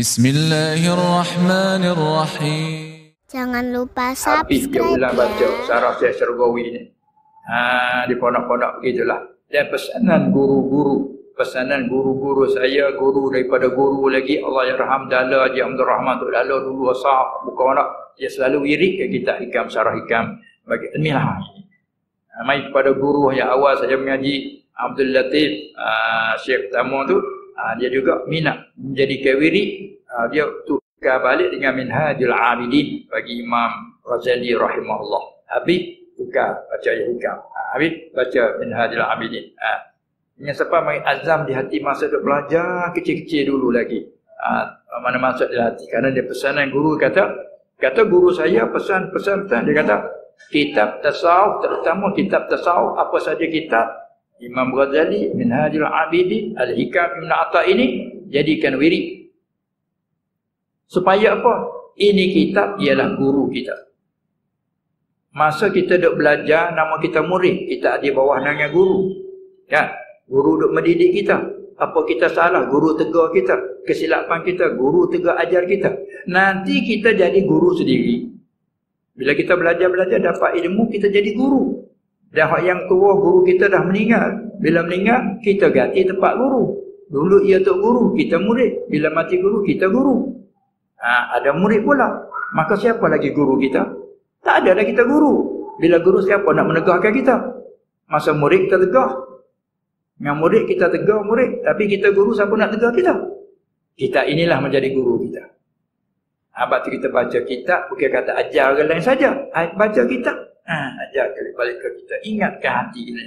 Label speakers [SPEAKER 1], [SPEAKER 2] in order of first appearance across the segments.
[SPEAKER 1] Bismillahirrahmanirrahim.
[SPEAKER 2] Jangan lupa
[SPEAKER 3] Habis dia
[SPEAKER 2] subscribe
[SPEAKER 3] ulang baca
[SPEAKER 2] ya.
[SPEAKER 3] Sarah Syekh Syargawi ni. Di pondok-pondok begitulah. Dan pesanan guru-guru. Pesanan guru-guru saya, guru daripada guru lagi. Allah yarham Dala Haji Abdul Rahman Tok Dala dulu asal bukan orang. Dia selalu wirid ke kita hikam, Sarah hikam. Bagi ilmiah. Mai kepada guru yang awal saya mengaji Abdul Latif Syekh Tamu tu. Dia juga minat menjadi wirid. Dia tukar balik dengan Minhajul Abidin bagi Imam Ghazali rahimahullah. Habis tukar baca hikam. Habis baca Minhajul Abidin. Dengan sebab mai azam di hati masa duk belajar kecil-kecil dulu lagi. Mana masuk di hati kerana dia pesanan guru kata guru saya pesan-pesan dia kata kitab tasawuf, terutama kitab tasawuf apa saja kitab Imam Ghazali, Minhajul Abidin, Al-Hikam Ibn Atta ini jadikan wirid. Supaya apa? Ini kitab ialah guru kita. Masa kita duk belajar, nama kita murid, kita di bawah naungan guru. Ya, guru duk mendidik kita. Apa kita salah, guru tegur kita. Kesilapan kita, guru tegur ajar kita. Nanti kita jadi guru sendiri. Bila kita belajar dapat ilmu, kita jadi guru. Dan hak yang tua guru kita dah meninggal. Bila meninggal, kita ganti tempat guru. Dulu ia tok guru, kita murid. Bila mati guru, kita guru. Ada murid pula. Maka siapa lagi guru kita? Tak ada dah kita guru. Bila guru siapa nak menegahkan kita? Masa murid kita tegah. Dengan murid kita tegah murid. Tapi kita guru siapa nak tegah kita? Kita inilah menjadi guru kita. Sebab tu kita baca kitab, bukan kata ajar orang lain saja. Baca kitab. Ajar balik ke kita. Ingatkan hati kita.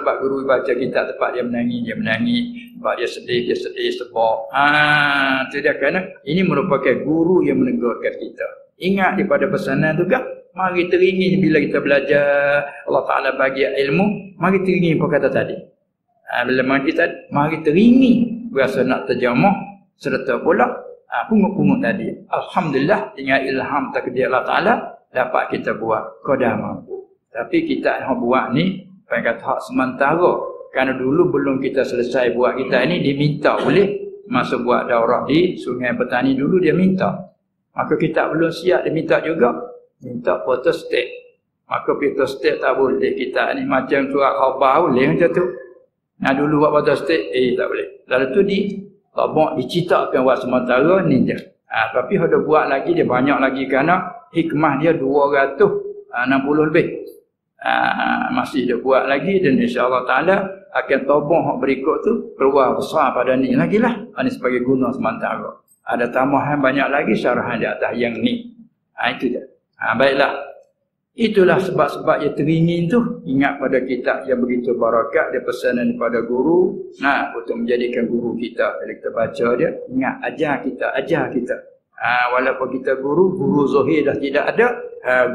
[SPEAKER 3] Sebab guru baca kitab tempat dia menangis. Sebab dia sedih, sebab. Itu dia kerana ini merupakan guru yang menegurkan kita. Ingat daripada pesanan tu kan? Mari teringin bila kita belajar. Allah Ta'ala bagi ilmu. Mari teringin apa kata tadi. Bila mari teringin. Berasa nak terjemah. Serta pula pungut-pungut tadi. Alhamdulillah dengan ilham takdir Allah Ta'ala dapat kita buat. Kau dah mampu. Tapi kita nak buat ni kata hak sementara. Kerana dulu belum kita selesai buat kita ni, dia minta boleh. Masa buat daurah di Sungai Petani dulu dia minta. Maka kita belum siap, dia minta juga. Minta photostat. Maka photostat tak boleh kita ni. Macam surat khabar boleh macam tu. Dulu buat photostat, tak boleh. Lalu tu diciptakan buat sementara ni je. Tapi ada buat lagi, dia banyak lagi kerana hikmah dia 260 lebih. Masih dia buat lagi dan insya-Allah Ta'ala akan taubat hak berikut tu keluar besar pada ni lagi lah. Ini sebagai guna sementara. Ada tambahan banyak lagi syarahan di atas yang ni. Itu je. Baiklah. Itulah sebab-sebab yang teringin tu. Ingat pada kitab yang begitu barakat. Dia pesanan daripada guru. Untuk menjadikan guru kita. Bila kita baca dia, ingat ajar kita. Walaupun kita guru Zuhir dah tidak ada.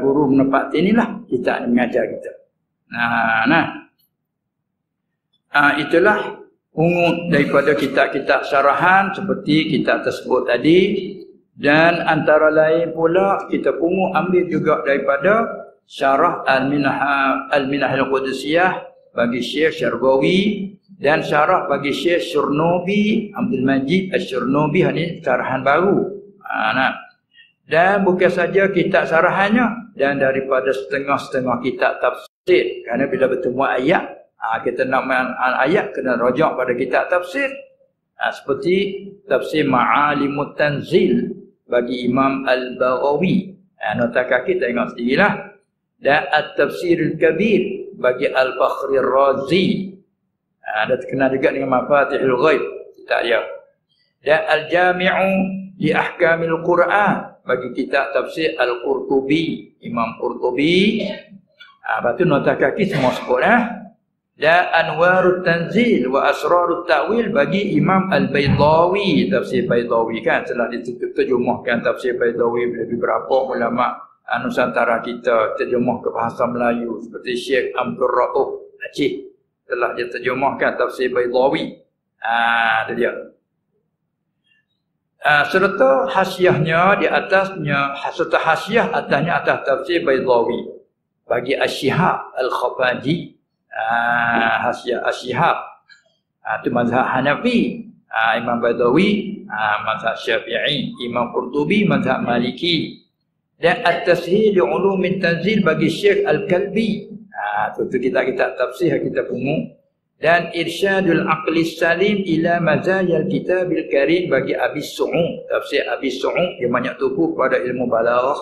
[SPEAKER 3] Guru menepati inilah kita mengajar kita. Itulah ungut daripada kitab-kitab syarahan seperti kitab tersebut tadi. Dan antara lain pula kita pungut ambil juga daripada syarah Al-Minah Al-Qudusiyah bagi Syekh Syargawi dan syarah bagi Syekh Syurnubi Abdul Majid Asy-Syurnubi. Ini syarahan baru. Dan bukan saja kitab syarahannya, dan daripada setengah-setengah kitab tafsir. Kerana bila bertemu ayat, kita nak ayat kena rajak pada kitab tafsir. Seperti tafsir Ma'alimut Tanzil bagi Imam Al-Baghawi. Nota kaki tengok sendirilah. Dan At-Tafsirul Kabir bagi Al-Fakhri Razi. Ada terkenal juga dengan Mafatihul Ghaib. Tak dia. Dan Al-Jami'u li Ahkamil Quran bagi kitab tafsir Al-Qurtubi, Imam Qurtubi. Lepas tu nota kaki semua sebut. Dan Anwarut Tanzil wa Asrarut Ta'wil bagi Imam Al-Baydawi, tafsir Baydawi kan telah diterjemahkan tafsir Baydawi oleh beberapa ulama Nusantara kita, terjemah ke bahasa Melayu seperti Syekh Abdul Rauf Aceh telah diterjemahkan tafsir Baydawi. Itu dia. Serta hasiahnya di atasnya, serta hasiah atasnya atas tafsir Baydawi bagi Asy-Syihab Al-Khafaji. Hasiah Asy-Syihab itu mazhab Hanafi. Imam Badawi mazhab Syafi'i, Imam Qurtubi mazhab Maliki. Dan At-Tasheel li Ulumit Tanzil bagi Syekh Al-Kalbi. Tu kitab-kitab tafsir kita pungut. Dan Irsyadul Aqli Salim ila Mazayal Kitabil Karim bagi Abi Su'ud. Tafsir Abi Su'ud yang banyak tupu pada ilmu balaghah.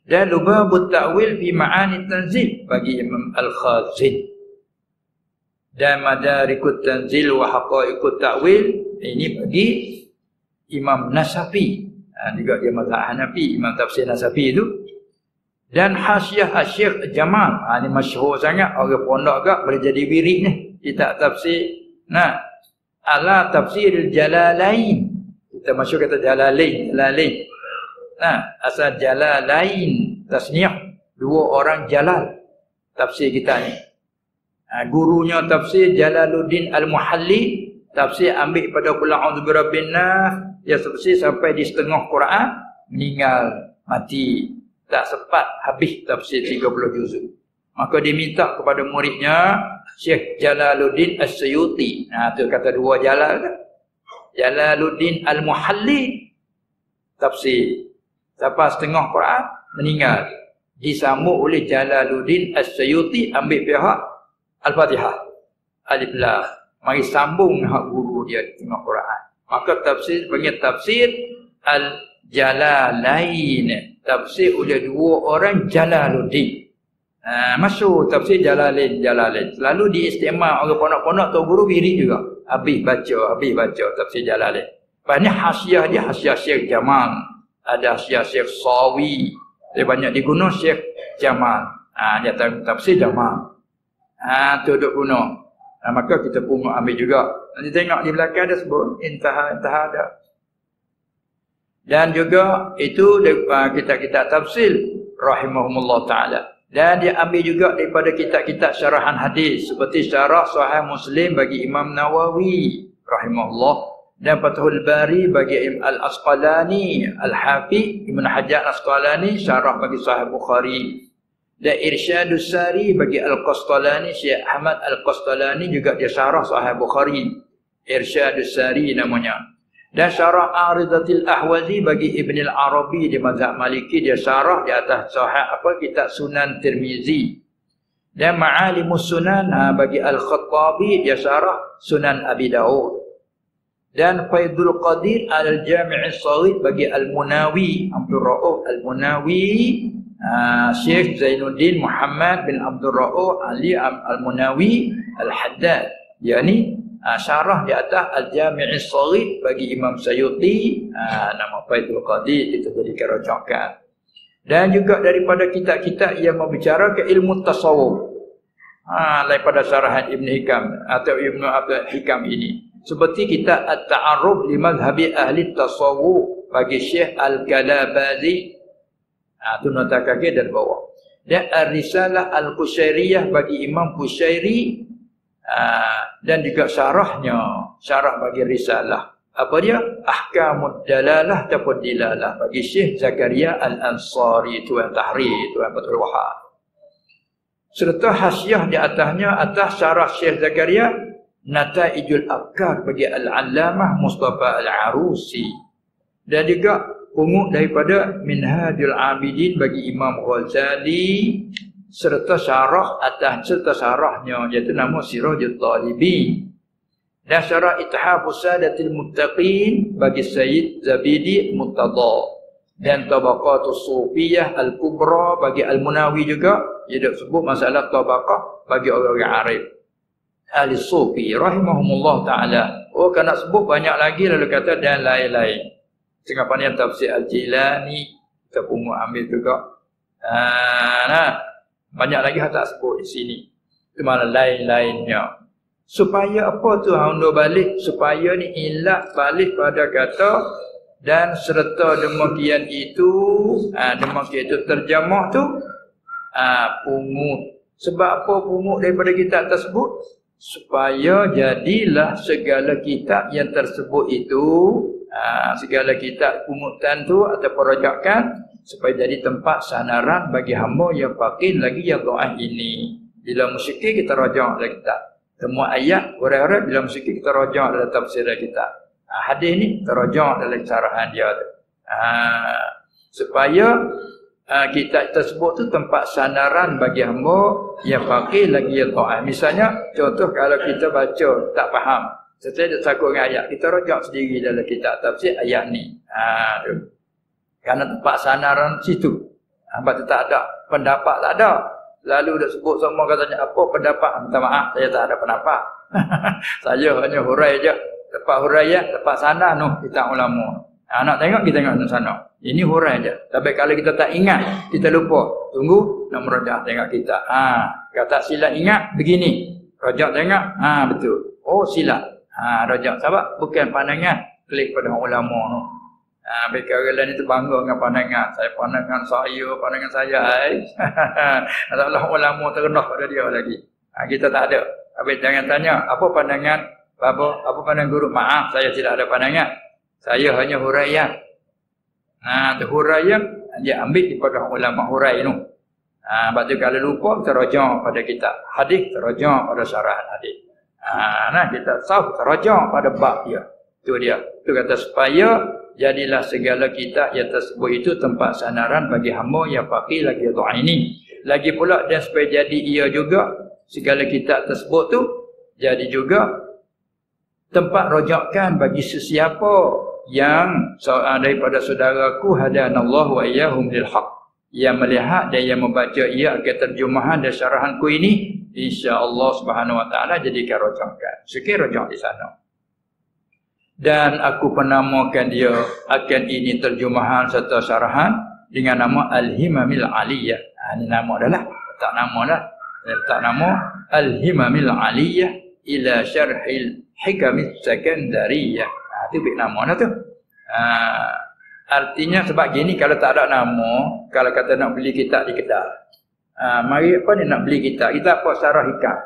[SPEAKER 3] Dan Lubabut Ta'wil fi Ma'ani Tanzil bagi Imam Al-Khazin. Dan Madarikut Tanzil wa Haqaiqut Ta'wil ini bagi Imam Nasafi. Juga dia mazhab Hanafi, Imam Tafsir Nasafi itu. Dan Hasyiah Syekh Jamal. Ini masyhur sangat, orang pondok agak boleh jadi wirid ni. Kitab tafsir. Ala Tafsiril Jalalain. Kita masyhur kata Jalalain. Asal Jalalain tasniah, dua orang Jalal tafsir kita ni. Gurunya tafsir Jalaluddin Al-Muhalli, tafsir ambil pada qul a'udzu birabbin nas, dia tafsir sampai di setengah Quran, meninggal, mati. Tak sempat habis tafsir 30 juzuk. Maka diminta kepada muridnya Syekh Jalaluddin As-Suyuti. Tu kata dua Jalal tu. Jalaluddin Al-Muhalli tafsir sampai setengah Quran, meninggal. Disambung oleh Jalaluddin As-Suyuti, ambil pihak Al-Fatihah. Alif Lam. Mari sambung hak guru dia di tengah Quran. Maka tafsir panggil tafsir Al-Jalalain. Tafsir oleh dua orang Jalaluddin. Masyhur tafsir Jalalain. Selalu diistimal orang pondok-pondok atau guru wirid juga. Habis baca tafsir Jalalain. Banyak hasyiah dia, hasyiah Syekh Jamal. Ada hasyiah Syekh Sawi. Dia banyak diguna Syekh Jamal. Dia tafsir Jamal. Tu duk guna. Maka kita pun ambil juga. Nanti tengok di belakang ada sebut intaha ada. Dan juga itu kitab-kitab tafsir rahimahumullah ta'ala. Dan dia ambil juga daripada kitab-kitab syarahan hadis seperti syarah Sahih Muslim bagi Imam Nawawi rahimahullah, dan Fathul Bari bagi Al-Asqalani, Al-Hafiz Ibn Hajar Al-Asqalani syarah bagi Sahih Bukhari, dan Irsyadus Sari bagi Al-Qastalani, Syekh Ahmad Al-Qastalani juga dia syarah Sahih Bukhari, Irsyadus Sari namanya. Dan syarah Aridatil Ahwazi bagi Ibn Al-Arabi di mazhab Maliki, dia syarah di atas sahih kitab Sunan Tirmizi. Dan Ma'alimus Sunan bagi Al-Khattabi, dia syarah Sunan Abi Daud. Dan Faidul Qadir Al-Jami' As-Saghir bagi Al-Munawi, Abdul Rauf Al-Munawi, Syekh Zainuddin Muhammad bin Abdul Rauf Ali Al-Munawi Al-Haddad. Yani syarah di atas Al-Jami' As-Saghir bagi Imam Sayuti, nama Faidul Qadir itu jadi kerocokan. Dan juga daripada kitab-kitab yang membicarakan ilmu tasawuf, daripada syarahan Ibn Hikam atau Ibn Abdul Hikam ini, seperti kitab At-Ta'arruf li Madhhabi Ahli Tasawuf bagi Syekh Al-Kalabazi, itu nota kaki dan bawah. Dan Ar-Risalah Al-Qushairiyah bagi Imam Qushairi, dan juga syarah bagi risalah. Apa dia? Ahkamud Dalalah ataupun Dilalah bagi Syekh Zakaria Al-Ansari, Tuan Tahrir, Tuan Fathul Wahab. Serta hasyiah di atasnya atas syarah Syekh Zakaria Nataijul Afkar bagi Al-Allamah Mustafa Al-Arusi. Dan juga pungut daripada Minhajul Abidin bagi Imam Ghazali, serta syarah atas serta syarahnya iaitu nama Sirajul Talibin. Dan syarah Ithafus Sadatil Muttaqin bagi Sayyid Zabidi Murtada, dan Tabaqatus Sufiyah Al-Kubra bagi Al-Munawi juga. Dia sebut masalah tabaqah bagi orang-orang arif ahli sufi rahimahumullah ta'ala. Nak sebut banyak lagi, lalu kata dan lain-lain. Tengah pandang tafsir Al-Jilani kita pun ambil juga. Banyak lagi tak sebut di sini. Itu malah lain-lainnya. Supaya apa tu undur balik? Supaya ni ilat balik pada kata dan serta demikian itu terjemah tu pungut. Sebab apa pungut daripada kitab tersebut? Supaya jadilah segala kitab yang tersebut itu, segala kitab pungutan tu atau perojakan, supaya jadi tempat sandaran bagi hamba yang faqih lagi yang doa ini. Bila musyrik kita rajak lagi kitab. Semua ayat orang-orang bila sikit kita rajak dalam tafsir kita. Hadis ni terajak dalam syarahan dia tu. Supaya kitab tersebut tu tempat sandaran bagi hamba yang faqih lagi yang ta'ah. Misalnya contoh kalau kita baca tak faham, setelah takut dengan ayat, kita rajak sendiri dalam kitab tafsir ayat ni. Tu. Karena tempat sandaran situ. Hamba tu tak ada pendapat, tak ada. Lalu dah sebut semua katanya apa pendapat? Minta maaf, saya tak ada pendapat. Saya hanya hurai je. Lepas hurai ya, lepas sana noh kita ulama. Nak tengok kita tengok sana. Ini hurai je. Tapi kalau kita tak ingat, kita lupa. Tunggu nak merajak tengok kita. Kata silap ingat begini. Rajak tengok, betul. Oh silap. Rajak sebab bukan pandangan klik pada ulama noh. Mereka orang lain itu bangga dengan pandangan. Saya pandangan saya. Allah ulama terendah pada dia lagi. Kita tak ada. Habis jangan tanya, apa pandangan apa pandangan guru? Maaf, saya tidak ada pandangan. Saya hanya huraian. Tu huraian dia ambil daripada ulama hurai tu. Sebab tu kalau lupa kita rajak pada kitab hadis, terajak pada syarahan hadis. Kita sahih terajak pada bab dia. Tu dia. Tu kata supaya jadilah segala kitab yang tersebut itu tempat sandaran bagi hamba yang faqih lagi doa ini. Lagi pula dan supaya jadi ia juga segala kitab tersebut tu jadi juga tempat rujukan bagi sesiapa yang daripada saudaraku hadanallahu wa iyyahum lil haq, yang melihat dan yang membaca ia akan terjemahan dan syarahanku ini, insya-Allah Subhanahu wa taala jadikan rujukan. Sikit rujak di sana. Dan aku penamakan dia akan ini terjemahan serta syarahan dengan nama Al-Himamil Aliyah. Ini nama dah lah. Tak nama dah. Tak nama Al-Himamil Aliyah ila syarhil hikamit sakandariyah. Itu big nama dah tu. Artinya sebab gini, kalau tak ada nama, kalau kata nak beli kitab di kedai, mari apa ni nak beli kitab? Kita apa? Syarah hikam.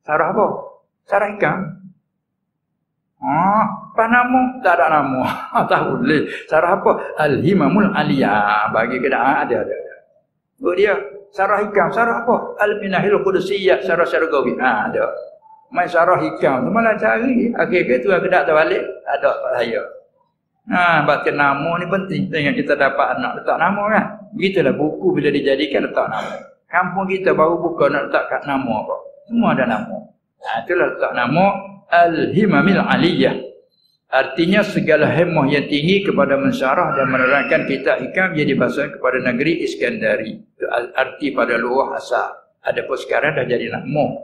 [SPEAKER 3] Syarah apa? Syarah hikam. Apa nama? Tak ada nama. Tak boleh. Syarah apa? Al-Himamul Aliyah. Bagi kedai ada. Oh dia syarah hikam. Syarah apa? Al-Minahil Qudusiyyah. Syarah syargawi. Ada. Main syarah hikam tu malah cari. Akhir-akhir tu kedai terbalik. Ada saya. Baca nama ni penting. Tengok kita dapat anak letak nama kan. Begitulah buku bila dijadikan letak nama. Kampung kita baru buka nak letak kat nama apa. Semua ada nama. Itulah letak nama Al-Himamil Aliyah. Artinya segala hemah yang tinggi kepada mensyarah dan menerangkan kitab hikam yang dibahasakan kepada negeri Iskandari. Itu arti pada luah asal. Adapun sekarang dah jadi nama.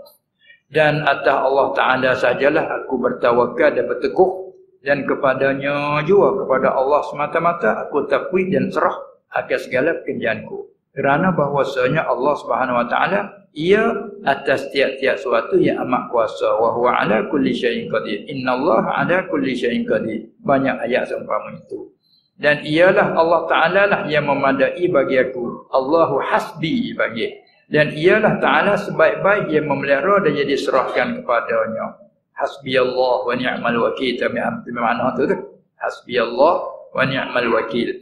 [SPEAKER 3] Dan atas Allah Ta'ala sajalah aku bertawakal dan berteguh, dan kepadanya juga kepada Allah semata-mata aku takwid dan serah akan segala pekerjaanku. Kerana bahwasanya Allah Subhanahu Wa Ta'ala ia atas tiap-tiap suatu yang amat kuasa. Wa huwa ala kulli syai'in qadir. Innallaha ala kulli syai'in qadir. Banyak ayat seumpama itu. Dan ialah Allah Ta'ala lah yang memadai bagi aku. Allahu hasbi bagi. Dan ialah Ta'ala sebaik-baik yang memelihara dan yang diserahkan kepadanya. Hasbiyallah wa ni'mal wakil. Makna tu tu. Hasbiyallah wa ni'mal wakil.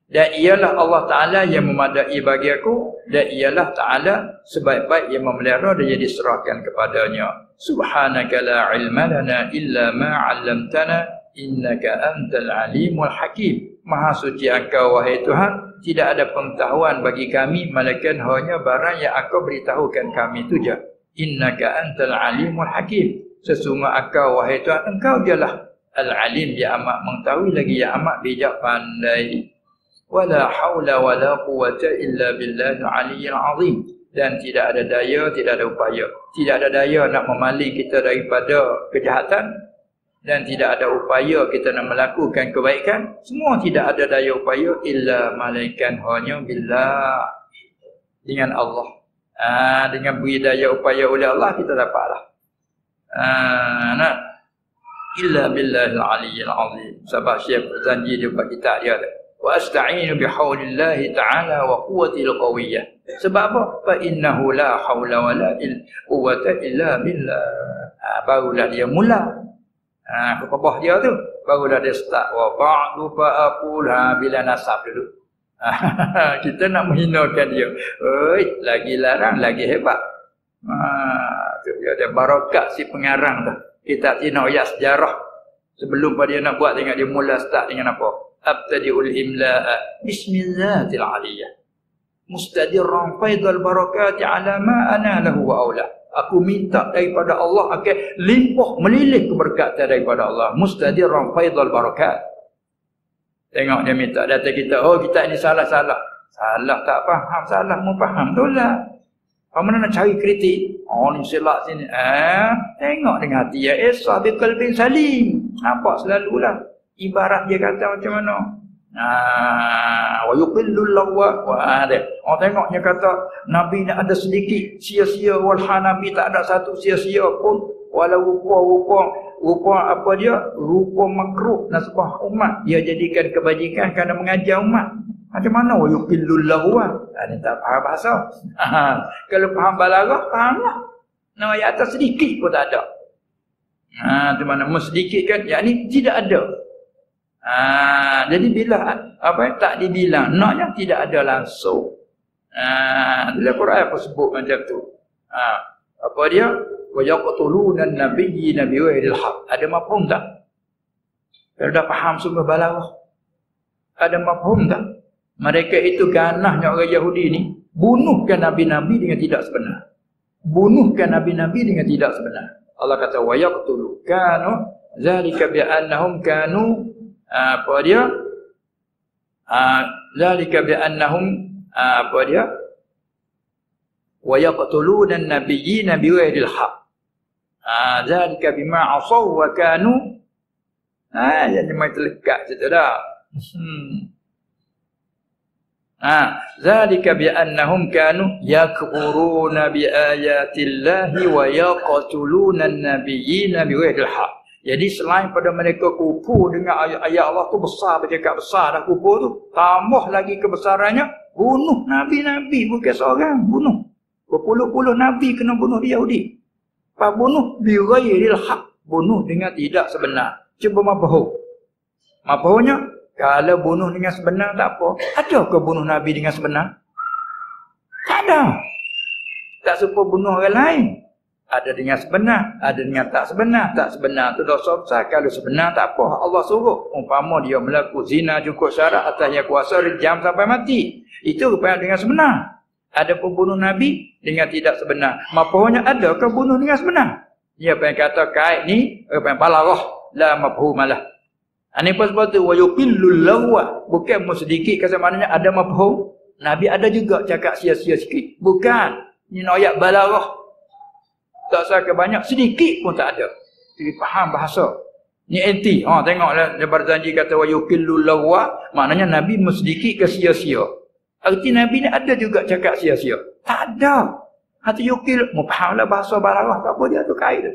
[SPEAKER 3] Dan ialah Allah Ta'ala yang memadai bagi aku, dan ialah Ta'ala sebaik-baik yang memelihara dan yang diserahkan kepadanya. Subhanaka la ilma lana illa ma 'allamtana innaka antal alimul hakim. Maha suci Engkau wahai Tuhan, tidak ada pengetahuan bagi kami melainkan hanya barang yang Engkau beritahukan kami itu je. Innaka antal alimul hakim. Sesungguhnya Engkau wahai Tuhan, Engkau dialah al-alim yang amat mengetahui lagi yang amat bijak pandai. Wala haula wala quwwata illa billahil aliyyil azim. Dan tidak ada daya, tidak ada upaya. Tidak ada daya nak memaling kita daripada kejahatan, dan tidak ada upaya kita nak melakukan kebaikan. Semua tidak ada daya upaya illa malaikan hanya billah, dengan Allah. Dengan beri daya upaya oleh Allah kita dapatlah. Illa billahil aliyyil azim. Sebab Syekh berjanji dia buat kitab dia ada. Wa asta'inu bihaulillahi ta'ala wa quwwatil qawiyyah. Sebab apa? Fa innahu la haula wala quwwata illa billah. Barulah dia mula. Kebah dia tu barulah dia start. Wa ba'du fa aqul bila nasab dulu. Kita nak menghinakan dia. Oi, lagi larang, lagi hebat. tu dia barakat si pengarang tu. Kita nak ayat sejarah sebelum pada dia nak buat, tengok dia mula start dengan apa? Abtadi'ul imla'a bismillahil aliyah mustadirran faidal barakati ala ma ana lahu wa aula. Aku minta daripada Allah akan limpah melilih keberkatan daripada Allah. Mustadirran faidal barakat. Tengok dia minta data kita, oh kita ini salah-salah. Salah tak faham, salah mau faham tu lah. Mana nak cari kritik? Oh ni silap sini. Tengok dengan hati ya Esa bi qalbin salim. Nampak selalulah. Ibarat dia kata macam mana? Wa yuqillul lawwa wa ada. Oh tengok dia kata Nabi ni ada sedikit sia-sia, walha Nabi tak ada satu sia-sia pun, walau rupa apa dia? Rupa makruh nasbah umat. Dia jadikan kebajikan kerana mengajar umat. Macam mana wa yuqillul lawwa? Dia tak faham bahasa. Kalau faham balaghah, fahamlah. Nah, ayat atas sedikit pun tak ada. Di mana sedikit kan? Yakni tidak ada. Jadi bila tak dibilang, naknya tidak ada langsung. Dalam Quran apa sebut macam tu? Apa dia? Wa yaqtuluna an-nabiyina bighayri al-haq. Ada mafhum tak? Kalau dah faham sumber balaghah, ada mafhum tak? Mereka itu ganahnya orang Yahudi ni bunuhkan nabi-nabi dengan tidak sebenar. Bunuhkan nabi-nabi dengan tidak sebenar. Allah kata wa yaqtulu kanu zalika bi annahum kanu apa dia? Zalika bi annahum apa dia? Wa yaqtuluna an-nabiyyina bighayri al-haq. Zalika bima asaw wa kanu jadi mai terlekat situ dah. Zalika bi annahum kanu yakfuruna bi ayatillahi wa yaqtuluna an-nabiyyina bighayri al-haq. Jadi selain pada mereka kufur dengan ayat-ayat Allah tu besar, bercakap besar dah kufur tu, tambah lagi kebesarannya bunuh nabi-nabi, bukan seorang, bunuh. Berpuluh-puluh nabi kena bunuh di Yahudi. Pak bunuh bighairil haq, bunuh dengan tidak sebenar. Cuba mafhum. Mafhumnya kalau bunuh dengan sebenar tak apa. Adakah bunuh nabi dengan sebenar? Tak ada. Tak serupa bunuh orang lain. Ada dengan sebenar, ada dengan tak sebenar. Tak sebenar tu dosa besar. Kalau sebenar tak apa. Allah suruh. Umpama dia melakukan zina cukup syarat atasnya kuasa rejam sampai mati. Itu rupanya dengan sebenar. Ada pembunuh Nabi dengan tidak sebenar. Mafhumnya adakah bunuh dengan sebenar? Dia apa yang kata kait ni, apa yang balaghah la mafhumalah. Ini apa sebab tu wa yuqillul lawwa. Bukan sedikit kata maknanya ada mafhum. Nabi ada juga cakap sia-sia sikit. Bukan. Ini ayat balaghah. Tak sakit banyak, sedikit pun tak ada. Jadi faham bahasa. Ni anti. Tengoklah dia berjanji kata wa yuqillul lawwa, maknanya Nabi sedikit ke sia-sia. Arti Nabi ni ada juga cakap sia-sia. Tak ada. Hati yuqil, fahamlah bahasa balaghah tak apa dia tu kait tu.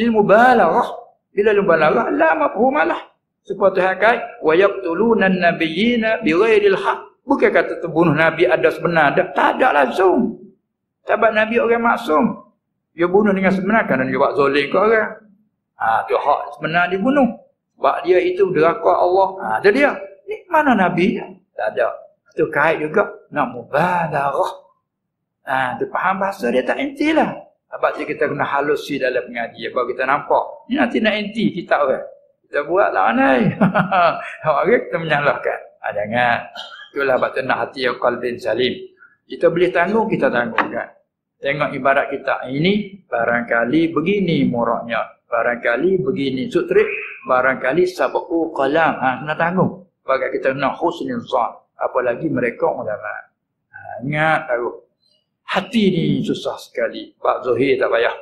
[SPEAKER 3] Ilmu balaghah, bila ilmu balaghah la mafhumalah. Seperti hakai wa yaqtuluna an-nabiyyina bighairil haq. Bukan kata terbunuh Nabi ada sebenar, tak ada langsung. Sebab Nabi orang maksum. Dia bunuh dengan sebenar kerana dia buat zalim ke orang. Tu hak sebenar dibunuh. Sebab dia itu deraka Allah. Itu dia. Ni mana Nabi? Tak ada. Itu kait juga. Nak mubalaghah. Tu faham bahasa dia tak enti lah. Sebab tu kita kena halusi dalam pengajian. Baru kita nampak. Ni nanti nak enti kita orang. Kita buat lah ni. Orang kita menyalahkan. Jangan. Itulah sebab tu nak hati yang qalbin salim. Kita boleh tanggung, kita tanggungkan. Tengok ibarat kita ini, barangkali begini muraknya. Barangkali begini sutrik. Barangkali sabaku qalam. Kena tanggung. Bagai kita nak husnul zan. Apalagi mereka ulama. Ingat tahu. Hati ni susah sekali. Pak Zuhir tak payah.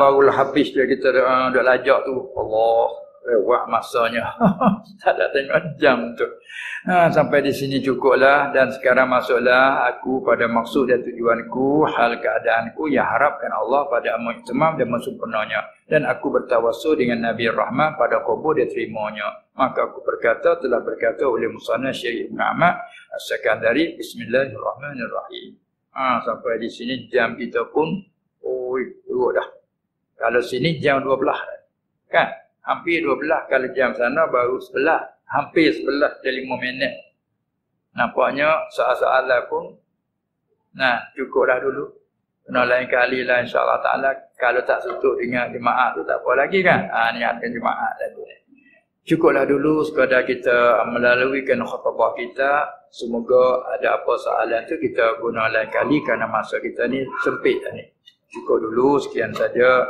[SPEAKER 3] Barulah habis dia kita dah lajak tu. Allah. Lewat masanya. Tak ada tengok jam tu. Sampai di sini cukuplah. Dan sekarang masuklah aku pada maksud dan tujuanku, hal keadaanku yang harapkan Allah pada amal itimam dan sempurnanya. Dan aku bertawassul dengan Nabi Rahman pada kubur dia terimanya. Maka aku berkata, telah berkata oleh Musana Syekh Ibn Ahmad As-Sakandari, Bismillahirrahmanirrahim. Sampai di sini jam kita pun turut dah. Kalau sini jam 12 kan? Hampir 12, kalau jam sana baru 11. Hampir 11 dan 5 minit. Nampaknya soal-soalan pun cukup dah dulu. Kena lain kali lah insya-Allah taala, kalau tak sutut dengan jemaah tu tak apa lagi kan. Niatkan jemaah tadi. Cukuplah dulu sekadar kita melaluikan khutbah kita. Semoga ada apa soalan tu kita guna lain kali kerana masa kita ni sempit ni. Cukup dulu, sekian saja.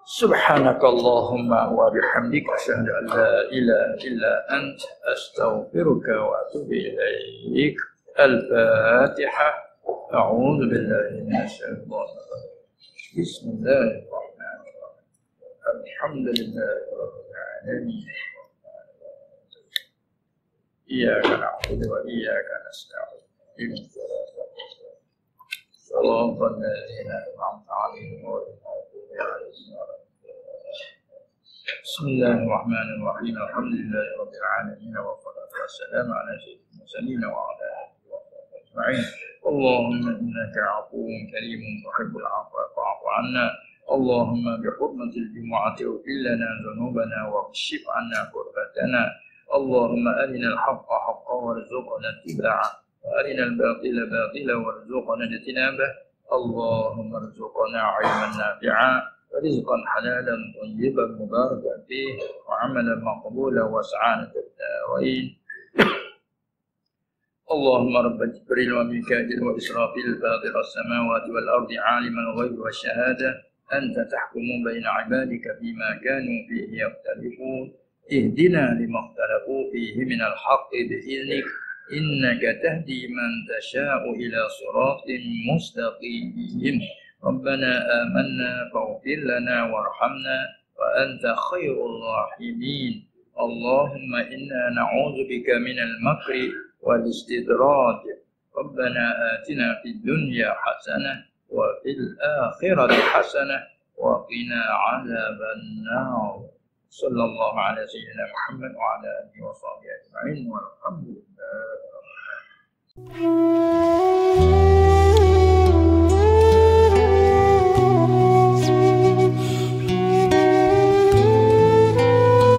[SPEAKER 3] Subhanakallahumma wa bihamdika asyhadu an la ilaha illa anta astaghfiruka wa atubu ilaik. Al-Fatihah. A'udzu billahi minasy syaithanir rajim. Bismillahirrahmanirrahim. Alhamdulillahirabbil alamin. Iyyaka na'budu wa iyyaka nasta'in. Shiratal ladzina an'amta 'alaihim ghairil maghdubi 'alaihim waladdallin. Bismillahirrahmanirrahim. Alhamdulillahirabbil alamin wa salatu wassalamu ala sayyidil mursalin wa ala alihi wa sahbihi ajma'in. Allahumma innaka 'afuwwun karimun tuhibbul 'afwa fa'fu 'anna. Allahumma bihurmatil jumu'ati ighfir lana dhunubana wakshif 'anna kurbatana. Allahumma arinal haqqa haqqan warzuqna ittiba'ah wa arinal batila batila warzuqna ijtinabah. Allahumma arzuqna 'ilman nafi'an wa rizqan halalan thayyiban mubarakan fihi wa 'amalan maqbulan wa sa'adatan ad-darain. اللهم رب جبريل وميكائيل وإسرافيل فاطر السماوات والأرض عالم الغيب والشهادة أنت تحكم بين عبادك فيما كانوا فيه يختلفون اهدنا لما اختلفوا فيه من الحق بإذنك إنك تهدي من تشاء إلى صراط مستقيم ربنا آمنا فاغفر لنا وارحمنا وأنت خير الراحمين اللهم إنا نعوذ بك من المكر والاستدراج ربنا آتنا في الدنيا حسنة وفي الآخرة حسنة وقنا عذاب النار صلى الله على سيدنا محمد وعلى آله وصحبه أجمعين والحمد لله رب العالمين.